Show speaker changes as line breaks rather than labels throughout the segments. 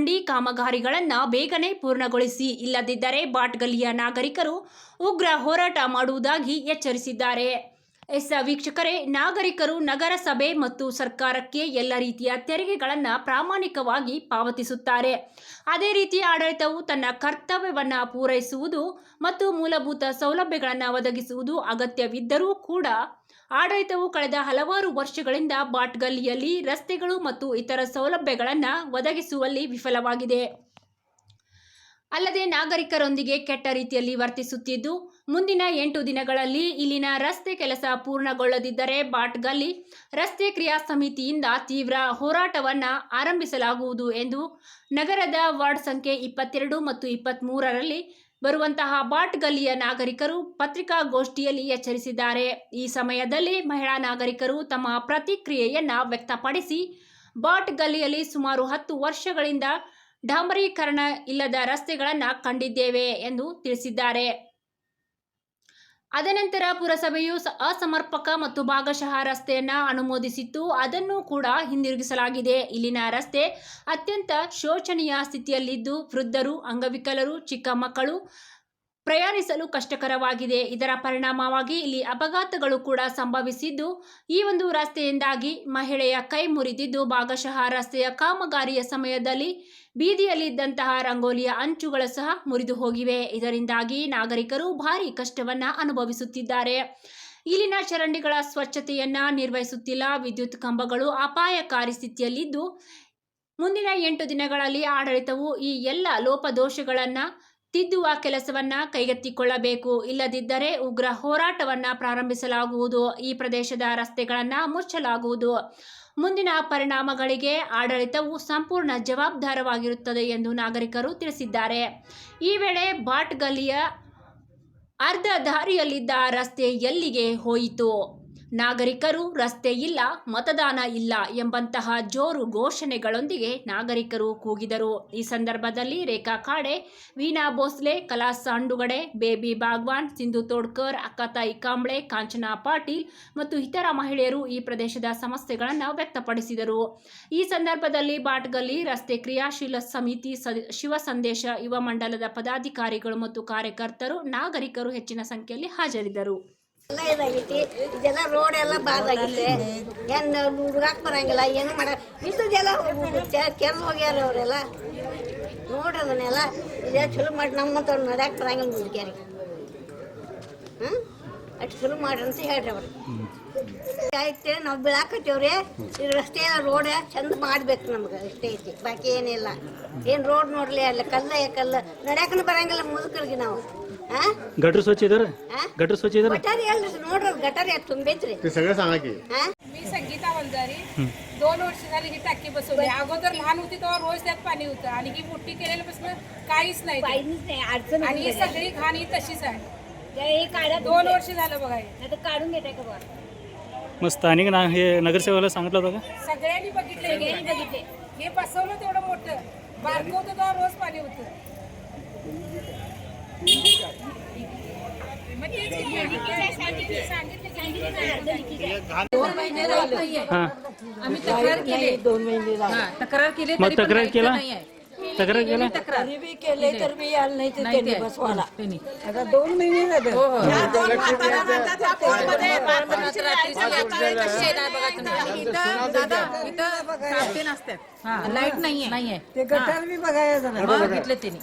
ಚರಂಡಿ ಕಾಮಗಾರಿಗಳನ್ನು ಬೇಗನೆ ಪೂರ್ಣಗೊಳಿಸಿ, ಇಲ್ಲದಿದ್ದರೆ ಬಾಟ್ಗಲ್ಲಿಯ ನಾಗರಿಕರು ಉಗ್ರ ಹೋರಾಟ ಮಾಡುವುದಾಗಿ ಎಚ್ಚರಿಸಿದ್ದಾರೆ. ವೀಕ್ಷಕರೇ, ನಾಗರಿಕರು ನಗರಸಭೆ ಮತ್ತು ಸರ್ಕಾರಕ್ಕೆ ಎಲ್ಲ ರೀತಿಯ ತೆರಿಗೆಗಳನ್ನು ಪ್ರಾಮಾಣಿಕವಾಗಿ ಪಾವತಿಸುತ್ತಾರೆ. ಅದೇ ರೀತಿ ಆಡಳಿತವು ತನ್ನ ಕರ್ತವ್ಯವನ್ನು ಪೂರೈಸುವುದು ಮತ್ತು ಮೂಲಭೂತ ಸೌಲಭ್ಯಗಳನ್ನು ಒದಗಿಸುವುದು ಅಗತ್ಯವಿದ್ದರೂ ಕೂಡ ಆಡಳಿತವು ಕಳೆದ ಹಲವಾರು ವರ್ಷಗಳಿಂದ ಬಾಟ್ಗಲ್ಲಿಯಲ್ಲಿ ರಸ್ತೆಗಳು ಮತ್ತು ಇತರ ಸೌಲಭ್ಯಗಳನ್ನು ಒದಗಿಸುವಲ್ಲಿ ವಿಫಲವಾಗಿದೆ. ಅಲ್ಲದೆ ನಾಗರಿಕರೊಂದಿಗೆ ಕೆಟ್ಟ ರೀತಿಯಲ್ಲಿ ವರ್ತಿಸುತ್ತಿದ್ದು, ಮುಂದಿನ 8 ದಿನಗಳಲ್ಲಿ ಇಲ್ಲಿನ ರಸ್ತೆ ಕೆಲಸ ಪೂರ್ಣಗೊಳ್ಳದಿದ್ದರೆ ಬಾಟ್ಗಲ್ಲಿ ರಸ್ತೆ ಕ್ರಿಯಾ ಸಮಿತಿಯಿಂದ ತೀವ್ರ ಹೋರಾಟವನ್ನು ಆರಂಭಿಸಲಾಗುವುದು ಎಂದು ನಗರದ ವಾರ್ಡ್ ಸಂಖ್ಯೆ 22 ಮತ್ತು 23ರಲ್ಲಿ ಬರುವಂತಹ ಬಾಟ್ಗಲ್ಲಿಯ ನಾಗರಿಕರು ಪತ್ರಿಕಾಗೋಷ್ಠಿಯಲ್ಲಿ ಎಚ್ಚರಿಸಿದ್ದಾರೆ. ಈ ಸಮಯದಲ್ಲಿ ಮಹಿಳಾ ನಾಗರಿಕರು ತಮ್ಮ ಪ್ರತಿಕ್ರಿಯೆಯನ್ನು ವ್ಯಕ್ತಪಡಿಸಿ, ಬಾಟ್ಗಲ್ಲಿಯಲ್ಲಿ ಸುಮಾರು 10 ವರ್ಷಗಳಿಂದ ಡಾಂಬರೀಕರಣ ಇಲ್ಲದ ರಸ್ತೆಗಳನ್ನು ಕಂಡಿದ್ದೇವೆ ಎಂದು ತಿಳಿಸಿದ್ದಾರೆ. ಅದನಂತರ ಪುರಸಭೆಯು ಅಸಮರ್ಪಕ ಮತ್ತು ಭಾಗಶಃ ರಸ್ತೆಯನ್ನು ಅನುಮೋದಿಸಿತ್ತು, ಅದನ್ನು ಕೂಡ ಹಿಂದಿರುಗಿಸಲಾಗಿದೆ. ಇಲ್ಲಿನ ರಸ್ತೆ ಅತ್ಯಂತ ಶೋಚನೀಯ ಸ್ಥಿತಿಯಲ್ಲಿದ್ದು, ವೃದ್ಧರು, ಅಂಗವಿಕಲರು, ಚಿಕ್ಕ ಮಕ್ಕಳು ಪ್ರಯಾಣಿಸಲು ಕಷ್ಟಕರವಾಗಿದೆ. ಇದರ ಪರಿಣಾಮವಾಗಿ ಇಲ್ಲಿ ಅಪಘಾತಗಳು ಕೂಡ ಸಂಭವಿಸಿದ್ದು, ಈ ಒಂದು ರಸ್ತೆಯಿಂದಾಗಿ ಮಹಿಳೆಯ ಕೈ ಮುರಿದಿದ್ದು, ಭಾಗಶಃ ರಸ್ತೆಯ ಕಾಮಗಾರಿಯ ಸಮಯದಲ್ಲಿ ಬೀದಿಯಲ್ಲಿದ್ದಂತಹ ರಂಗೋಲಿಯ ಅಂಚುಗಳು ಸಹ ಮುರಿದು ಹೋಗಿವೆ. ಇದರಿಂದಾಗಿ ನಾಗರಿಕರು ಭಾರಿ ಕಷ್ಟವನ್ನು ಅನುಭವಿಸುತ್ತಿದ್ದಾರೆ. ಇಲ್ಲಿನ ಚರಂಡಿಗಳ ಸ್ವಚ್ಛತೆಯನ್ನು ನಿರ್ವಹಿಸುತ್ತಿಲ್ಲ. ವಿದ್ಯುತ್ ಕಂಬಗಳು ಅಪಾಯಕಾರಿ ಸ್ಥಿತಿಯಲ್ಲಿದ್ದು, ಮುಂದಿನ 8 ದಿನಗಳಲ್ಲಿ ಆಡಳಿತವು ಈ ಎಲ್ಲ ಲೋಪದೋಷಗಳನ್ನು ತಿದ್ದುವ ಕೆಲಸವನ್ನು ಕೈಗೆತ್ತಿಕೊಳ್ಳಬೇಕು. ಇಲ್ಲದಿದ್ದರೆ ಉಗ್ರ ಹೋರಾಟವನ್ನು ಪ್ರಾರಂಭಿಸಲಾಗುವುದು. ಈ ಪ್ರದೇಶದ ರಸ್ತೆಗಳನ್ನು ಮುಚ್ಚಲಾಗುವುದು. ಮುಂದಿನ ಪರಿಣಾಮಗಳಿಗೆ ಆಡಳಿತವು ಸಂಪೂರ್ಣ ಜವಾಬ್ದಾರವಾಗಿರುತ್ತದೆ ಎಂದು ನಾಗರಿಕರು ತಿಳಿಸಿದ್ದಾರೆ. ಈ ವೇಳೆ ಬಾಟ್ಗಲ್ಲಿಯ ಅರ್ಧ ದಾರಿಯಲ್ಲಿದ್ದ ರಸ್ತೆ ಎಲ್ಲಿಗೆ ಹೋಯಿತು? ನಾಗರಿಕರು ರಸ್ತೆ ಇಲ್ಲ, ಮತದಾನ ಇಲ್ಲ ಎಂಬಂತಹ ಜೋರು ಘೋಷಣೆಗಳೊಂದಿಗೆ ನಾಗರಿಕರು ಕೂಗಿದರು. ಈ ಸಂದರ್ಭದಲ್ಲಿ ರೇಖಾ ಕಾಡೆ, ವೀಣಾ ಭೋಸ್ಲೆ, ಕಲಾ ಸಾಂಡುಗಡೆ, ಬೇಬಿ ಬಾಗ್ವಾನ್, ಸಿಂಧು ತೋಡ್ಕರ್, ಅಕ್ಕತಾಯಿ ಕಾಂಬ್ಳೆ, ಕಾಂಚನಾ ಪಾಟೀಲ್ ಮತ್ತು ಇತರ ಮಹಿಳೆಯರು ಈ ಪ್ರದೇಶದ ಸಮಸ್ಯೆಗಳನ್ನು ವ್ಯಕ್ತಪಡಿಸಿದರು. ಈ ಸಂದರ್ಭದಲ್ಲಿ ಬಾಟ್ಗಲ್ಲಿ ರಸ್ತೆ ಕ್ರಿಯಾಶೀಲ ಸಮಿತಿ, ಶಿವ ಸಂದೇಶ ಯುವ ಮಂಡಲದ ಪದಾಧಿಕಾರಿಗಳು ಮತ್ತು ಕಾರ್ಯಕರ್ತರು, ನಾಗರಿಕರು ಹೆಚ್ಚಿನ ಸಂಖ್ಯೆಯಲ್ಲಿ ಹಾಜರಿದ್ದರು.
ಎಲ್ಲ ಇದಾಗೈತಿ, ಇದೆಲ್ಲ ರೋಡ್ ಎಲ್ಲ ಬಾದಾಗೈತೆ, ಏನು ಹುಡುಗಾಕ್ ಬರಂಗಿಲ್ಲ, ಏನು ಮಾಡ ಇದ್ದದೆಲ್ಲ ಕೆರೆದು ಹೋಗ್ಯಾರ ಅವರೆಲ್ಲ. ನೋಡ್ರಿ ಅದನ್ನೆಲ್ಲ ಇದೇ ಚಲೋ ಮಾಡಿ ನಮ್ಮಂತ ನಡ್ಯಾಕ್ ಬರಂಗಿಲ್ಲ ಹುಡುಗಿಯರಿಗೆ. ಅಷ್ಟು ಚಲೋ ಮಾಡ್ರಿ ಅಂತ ಹೇಳ್ರಿ ಅವ್ರು. ಐತೆ ನಾವು ಬೀಳಾಕತ್ತೇವ್ರಿ. ಈ ರಸ್ತೆ ಎಲ್ಲ ರೋಡ್ ಚಂದ ಮಾಡ್ಬೇಕು ನಮ್ಗೆ, ಅಷ್ಟೇ ಐತಿ, ಬಾಕಿ ಏನಿಲ್ಲ. ಏನು ರೋಡ್ ನೋಡ್ಲಿ ಅಲ್ಲ ಕಲ್ಲ ನಡ್ಯಾಕನು ಬರಂಗಿಲ್ಲ ಮುದುಕರಿಗೆ ನಾವು.
गटर स्वच्छ इधर गटर स्वच्छ इधर
गटारी ನೋಡ್ರಿ गटारी ತುಂಬೈತ್ರಿ.
ते सगळं सांगा की.
मी संगीता वंजारी. 2 वर्ष झाली ही टाकी बसवली. अगोदर लहान होती तेव्हा रोज त्यात पाणी होतं आणि ही मोठी केलेल्यापासून काहीच नाही आणि ही सगळी घाण ही तशीच आहे. 2 वर्ष झालं बघा. हे
काढून घेताय का बघा.
मग स्थानिक हे नगरसेवकाला सांगितलं होतं का?
सगळ्यांनी बघितले. हे बसवलं तेवढं मोठं, बारकं होतं तेव्हा रोज पाणी होतं.
आम्ही तक्रार केली. 2 महिने तक्रार केली.
मग तक्रार केला
तरी बी केले तर बी आलं नाही ते त्यांनी बसवायला. आता 2 महिने झाले. लाईट नाहीये. ते गटार बी बघायला जाणार बघितले त्यांनी.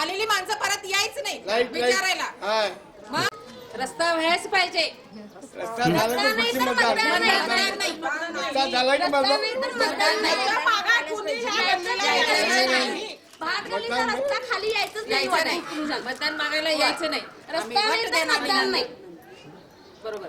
आलेली माणसं परत यायचं नाही विचारायला. रस्ता व्हायच पाहिजे. रस्ता खाली यायचं नाही, मतदान मागायला यायचं नाही, रस्ता नाही, बरोबर.